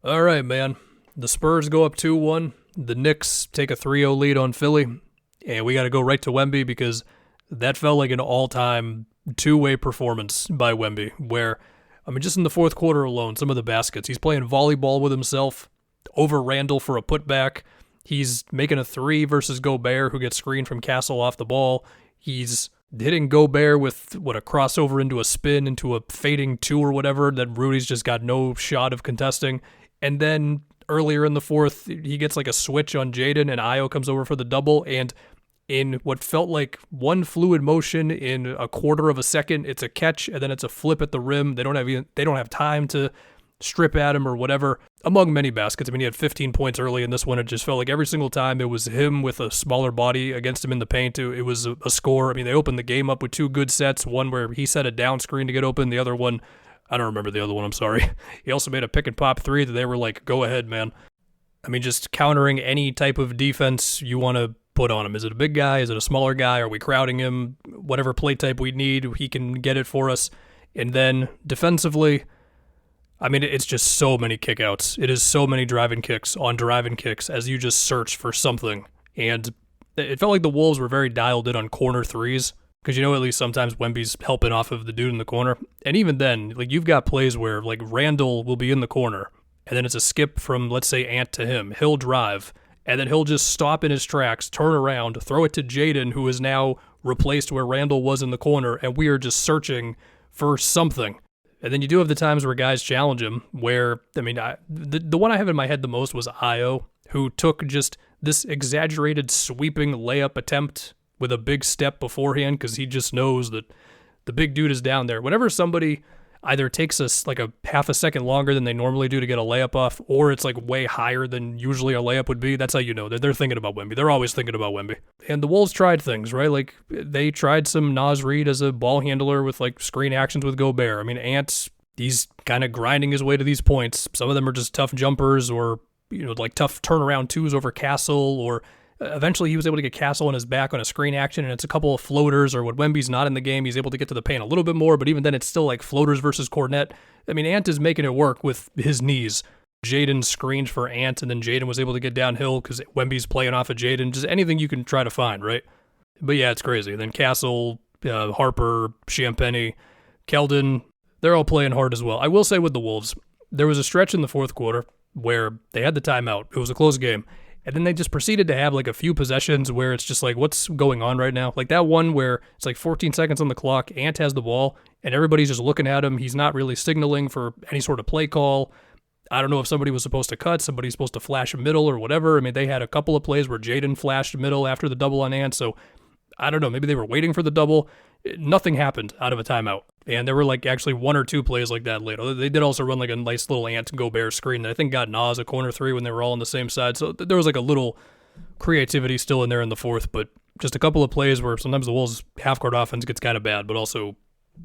All right, man. The Spurs go up 2-1. The Knicks take a 3-0 lead on Philly. And we got to go right to Wemby because that felt like an all-time two-way performance by Wemby where, I mean, just in the fourth quarter alone, some of the baskets. He's playing volleyball with himself over Randall for a putback. He's making a three versus Gobert, who gets screened from Castle off the ball. He's hitting Gobert with, a crossover into a spin, into a fading two or whatever that Rudy's just got no shot of contesting. And then earlier in the fourth, he gets like a switch on Jaden, and Io comes over for the double, and in what felt like one fluid motion in a quarter of a second, it's a catch, and then it's a flip at the rim. They don't have time to strip at him or whatever, among many baskets. I mean, he had 15 points early in this one. It just felt like every single time it was him with a smaller body against him in the paint. It was a score. I mean, they opened the game up with two good sets, one where he set a down screen to get open, the other one, I don't remember the other one, I'm sorry. He also made a pick and pop three that they were like, go ahead, man. I mean, just countering any type of defense you want to put on him. Is it a big guy? Is it a smaller guy? Are we crowding him? Whatever play type we need, he can get it for us. And then defensively, I mean, it's just so many kickouts. It is so many driving kicks on driving kicks as you just search for something. And it felt like the Wolves were very dialed in on corner threes because, at least sometimes Wemby's helping off of the dude in the corner. And even then, like, you've got plays where, like, Randall will be in the corner and then it's a skip from, let's say, Ant to him. He'll drive and then he'll just stop in his tracks, turn around, throw it to Jaden, who is now replaced where Randall was in the corner, and we are just searching for something. And then you do have the times where guys challenge him, where, I mean, the one I have in my head the most was Io, who took just this exaggerated sweeping layup attempt with a big step beforehand because he just knows that the big dude is down there. Whenever somebody either takes us like a half a second longer than they normally do to get a layup off, or it's like way higher than usually a layup would be, that's how you know they're thinking about Wemby. They're always thinking about Wemby. And the Wolves tried things, right? Like they tried some Naz Reid as a ball handler with like screen actions with Gobert. I mean, Ant, he's kind of grinding his way to these points. Some of them are just tough jumpers or, like tough turnaround twos over Castle, or eventually he was able to get Castle on his back on a screen action, and it's a couple of floaters, or when Wemby's not in the game, he's able to get to the paint a little bit more, but even then it's still like floaters versus Cornet. I mean, Ant is making it work with his knees. Jaden screened for Ant, and then Jaden was able to get downhill because Wemby's playing off of Jaden. Just anything you can try to find, right? But yeah, it's crazy. And then Castle, Harper, Champagny, Keldon, they're all playing hard as well. I will say with the Wolves, there was a stretch in the fourth quarter where they had the timeout. It was a close game. And then they just proceeded to have like a few possessions where it's just like, what's going on right now? Like that one where it's like 14 seconds on the clock, Ant has the ball, and everybody's just looking at him. He's not really signaling for any sort of play call. I don't know if somebody was supposed to cut, somebody's supposed to flash a middle or whatever. I mean, they had a couple of plays where Jaden flashed middle after the double on Ant, so I don't know, maybe they were waiting for the double. Nothing happened out of a timeout. And there were like actually one or two plays like that later. They did also run like a nice little Ant Gobert screen that I think got Nas a corner three when they were all on the same side. So there was like a little creativity still in there in the fourth, but just a couple of plays where sometimes the Wolves' half-court offense gets kind of bad, but also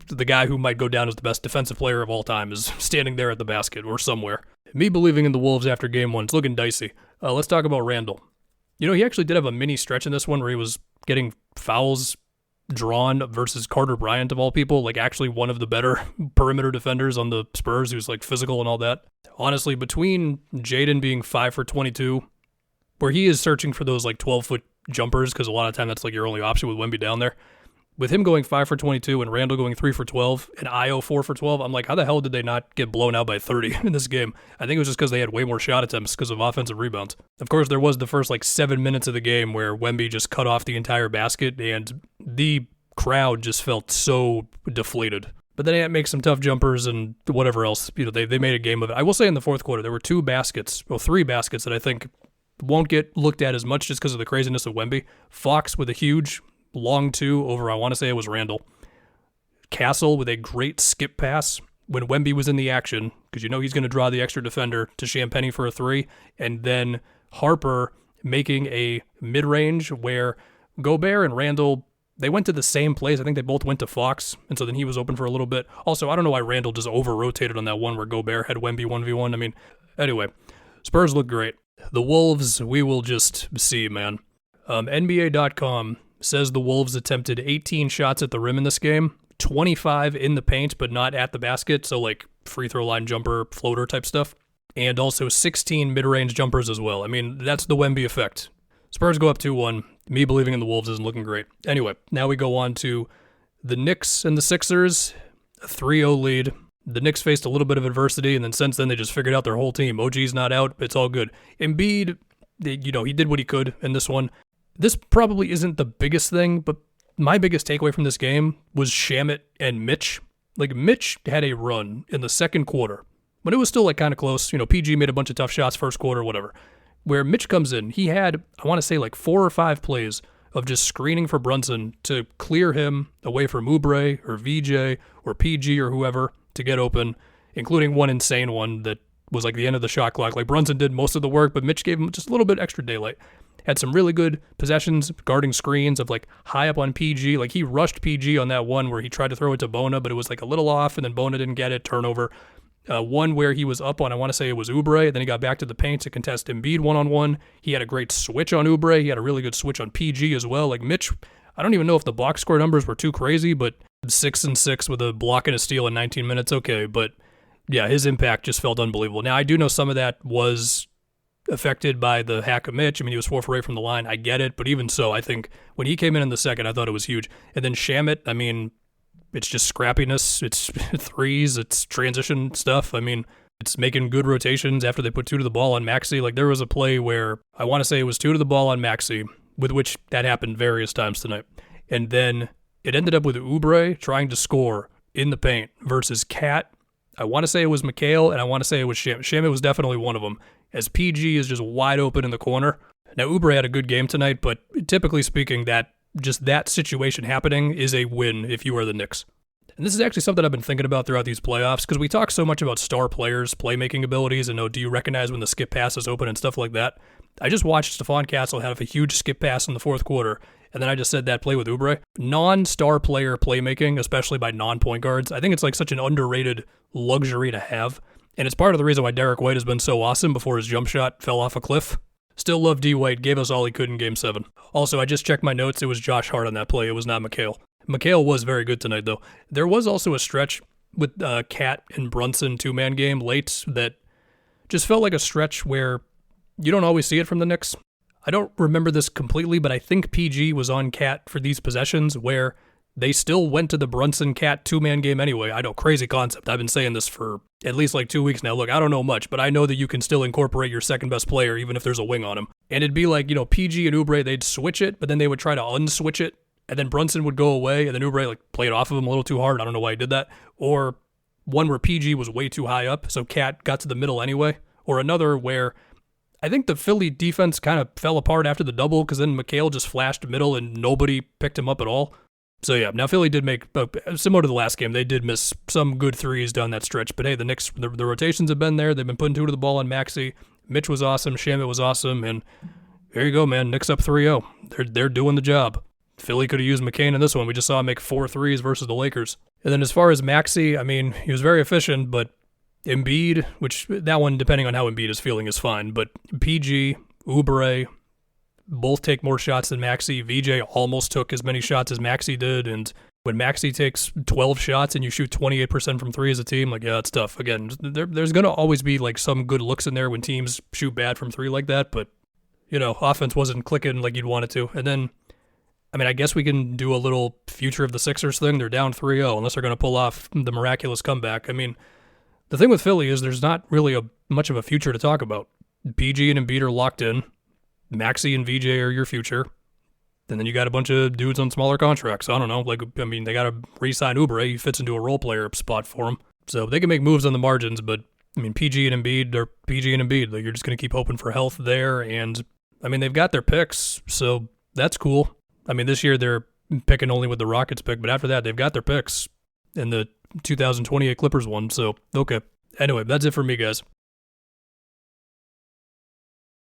the guy who might go down as the best defensive player of all time is standing there at the basket or somewhere. Me believing in the Wolves after game one, it's looking dicey. Let's talk about Randall. He actually did have a mini stretch in this one where he was getting fouls drawn versus Carter Bryant of all people, like actually one of the better perimeter defenders on the Spurs who's like physical and all that. Honestly, between Jaden being 5 for 22, where he is searching for those like 12-foot jumpers because a lot of time that's like your only option with Wemby down there, with him going 5 for 22 and Randall going 3 for 12 and Io 4 for 12, I'm like, how the hell did they not get blown out by 30 in this game? I think it was just because they had way more shot attempts because of offensive rebounds. Of course, there was the first like 7 minutes of the game where Wemby just cut off the entire basket and the crowd just felt so deflated. But then Ant makes some tough jumpers and whatever else. They made a game of it. I will say in the fourth quarter, there were 3 baskets that I think won't get looked at as much just because of the craziness of Wemby. Fox with a huge long two over, I want to say it was Randall. Castle with a great skip pass when Wemby was in the action, because he's going to draw the extra defender to Champagny for a 3, and then Harper making a mid-range where Gobert and Randall, they went to the same place. I think they both went to Fox, and so then he was open for a little bit. Also, I don't know why Randall just over-rotated on that one where Gobert had Wemby 1v1. I mean, anyway, Spurs look great. The Wolves, we will just see, man. NBA.com says the Wolves attempted 18 shots at the rim in this game, 25 in the paint, but not at the basket, so like free throw line jumper, floater type stuff. and also 16 mid-range jumpers as well. I mean, that's the Wemby effect. Spurs go up 2-1. Me believing in the Wolves isn't looking great. Anyway, now we go on to the Knicks and the Sixers, a 3-0 lead. The Knicks faced a little bit of adversity, and then since then they just figured out their whole team. OG's not out. It's all good. Embiid, he did what he could in this one. This probably isn't the biggest thing, but my biggest takeaway from this game was Shamet and Mitch. Like, Mitch had a run in the second quarter, but it was still like kind of close. PG made a bunch of tough shots first quarter, whatever. Where Mitch comes in, he had, I want to say, like 4 or 5 plays of just screening for Brunson to clear him away from Oubre or VJ or PG or whoever to get open, including one insane one that was like the end of the shot clock. Like, Brunson did most of the work, but Mitch gave him just a little bit extra daylight. Had some really good possessions guarding screens of like high up on PG. Like, he rushed PG on that one where he tried to throw it to Bona, but it was like a little off, and then Bona didn't get it, turnover. One where he was up on, I want to say it was Oubre, then he got back to the paint to contest Embiid one-on-one. He had a great switch on Oubre. He had a really good switch on PG as well. Like, Mitch, I don't even know if the box score numbers were too crazy, but 6 and 6 with a block and a steal in 19 minutes, okay. But yeah, his impact just felt unbelievable. Now, I do know some of that was affected by the hack of Mitch. I mean, he was 4 for 8 from the line. I get it, but even so, I think when he came in the second, I thought it was huge. And then Shamet, I mean, it's just scrappiness. It's threes. It's transition stuff. I mean, it's making good rotations after they put 2 to the ball on Maxey. Like, there was a play where I want to say it was 2 to the ball on Maxey, with which that happened various times tonight. And then it ended up with Oubre trying to score in the paint versus Cat. I want to say it was McHale, and I want to say it was Shamet. Shamet was definitely one of them, as PG is just wide open in the corner. Now, Oubre had a good game tonight, but typically speaking, that situation happening is a win if you are the Knicks. And this is actually something I've been thinking about throughout these playoffs, because we talk so much about star players' playmaking abilities and, do you recognize when the skip pass is open and stuff like that. I just watched Stephon Castle have a huge skip pass in the fourth quarter, and then I just said that play with Oubre. Non-star player playmaking, especially by non-point guards, I think it's like such an underrated luxury to have, and it's part of the reason why Derek White has been so awesome before his jump shot fell off a cliff. Still love D. White, gave us all he could in Game 7. Also, I just checked my notes, it was Josh Hart on that play, it was not McHale. McHale was very good tonight, though. There was also a stretch with Cat and Brunson two-man game late that just felt like a stretch where you don't always see it from the Knicks. I don't remember this completely, but I think PG was on Cat for these possessions where they still went to the Brunson-Cat two-man game anyway. I know, crazy concept. I've been saying this for at least like 2 weeks now. Look, I don't know much, but I know that you can still incorporate your second-best player even if there's a wing on him. And it'd be like, PG and Oubre, they'd switch it, but then they would try to unswitch it, and then Brunson would go away, and then Oubre played off of him a little too hard. I don't know why he did that. Or one where PG was way too high up, so Cat got to the middle anyway. Or another where I think the Philly defense kind of fell apart after the double, because then McHale just flashed middle and nobody picked him up at all. So yeah, now Philly did make, similar to the last game, they did miss some good threes down that stretch. But hey, the Knicks, the rotations have been there. They've been putting 2 to the ball on Maxey. Mitch was awesome. Shamet was awesome. And there you go, man. Knicks up 3-0. They're doing the job. Philly could have used McCain in this one. We just saw him make 4 threes versus the Lakers. And then as far as Maxey, I mean, he was very efficient, but Embiid, which that one, depending on how Embiid is feeling, is fine. But PG, Oubre, both take more shots than Maxey. VJ almost took as many shots as Maxey did. And when Maxey takes 12 shots and you shoot 28% from 3 as a team, yeah, it's tough. Again, there's going to always be some good looks in there when teams shoot bad from 3 like that. But, offense wasn't clicking like you'd want it to. And then, I guess we can do a little future of the Sixers thing. They're down 3-0 unless they're going to pull off the miraculous comeback. The thing with Philly is there's not really much of a future to talk about. PG and Embiid are locked in. Maxey and VJ are your future. And then you got a bunch of dudes on smaller contracts. I don't know. They got to re-sign Oubre. He fits into a role player spot for him. So they can make moves on the margins, but PG and Embiid are PG and Embiid. You're just going to keep hoping for health there. And they've got their picks, so that's cool. This year they're picking only with the Rockets pick, but after that they've got their picks in the 2028 Clippers one. So, okay. Anyway, that's it for me, guys.